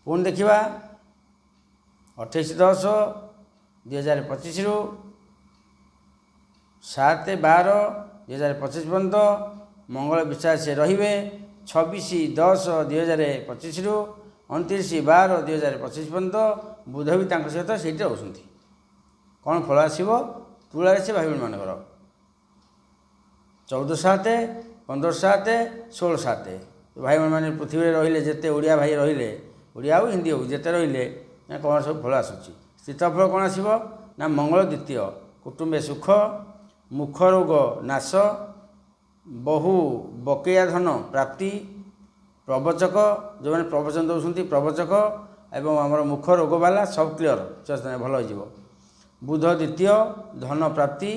पुणी देखा 28/10/2025 रु 7/12/2025 पर्यंत मंगल विचार से रे 26/10/2025 रु 29/12/2025 पर्यंत बुध भी सहित से रोचते कौन फल आसो तुला से भाई बहन मानकर 14/7 15/7 16/7 भाई बहन मैंने पृथ्वी रहिले जिते ओडिया भाई रहिले ओडिया हो हिंदी हो जिते रहिले कौन सब फल आसूँ स्थित फल कौन आसो ना मंगल द्वितीय कुटुंबे सुख मुख रोग नाश बहु बकेया धन प्राप्ति प्रवचक जो मैंने प्रवचन दौरान प्रवचक एवं आमर मुख रोग वाला सब क्लीयर भल हो बुध द्वितीय धन प्राप्ति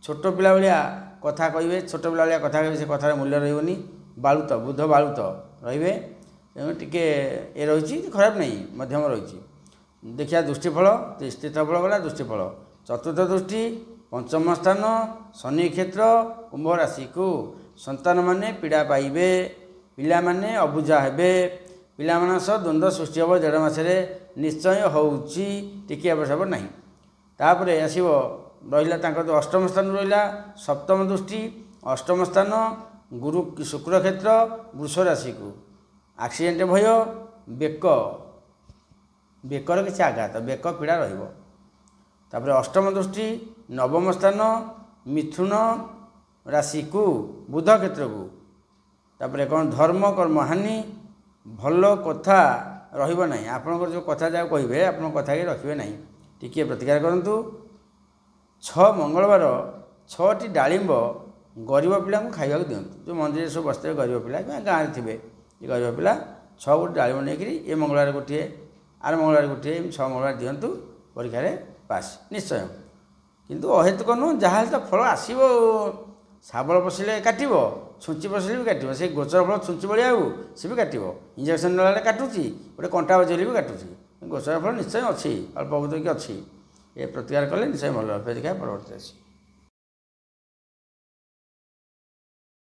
छोट पिला भाया कथा कहे छोट पिला भाया कथा कहे से कथार मूल्य रही बालुत बुध बालुत रे टे ये रही खराब नहीं मध्यम रही देखिए दृष्टिफल स्थित फल गला दृष्टिफल चतुर्थ दृष्टि पंचम स्थान शनि क्षेत्र कुंभ राशि को संतान माने पीड़ा पाइबे पिला माने अबुझा हेबे पिला मान सह द्वंद्व सृष्टि हम 1.5 मासरे निश्चय होउची टिके आवश्यक नहीं तापर आसो रहा अष्टम स्थान रहा सप्तम दृष्टि अष्टम स्थान गुरु शुक्र क्षेत्र वृष राशि को एक्सीडेंट भय बेक बेकर किसी आघात बेक पीड़ा रही अष्टम दृष्टि नवम स्थान मिथुन राशि को बुध क्षेत्र को तापर कौन धर्म कर्म हानि भल कथा रही आपंकर जो कथा जहाँ कहे आप कथा के रखिए ना टिके प्रतिकार करूँ 6 मंगलवार 6टी डालिंब गरीब पिला खावा दिंतु जो मंदिर सब बसते गरीब पिला गाँव में थे ये गरीब पिला 6 गोटी डालिंब नहीं ये मंगलवार गोटे आर मंगलवार गोटे 6 मंगलवार दिंतु परीक्षा पास निश्चय किंतु अहेतुक नुह जहाँ तो फल आसो शाबल पशिले काटब छुंची पशिले भी काटब से गोचर फल छुंची भाया हो सी भी काटब इंजेक्शन ना काटुची गोटे कंटा बजेले भी काटुची गोचर फल निश्चय अच्छी अल्प बहुत कि अच्छी ये प्रतिकार कले निश्चय भल देखा परवर्ती आस।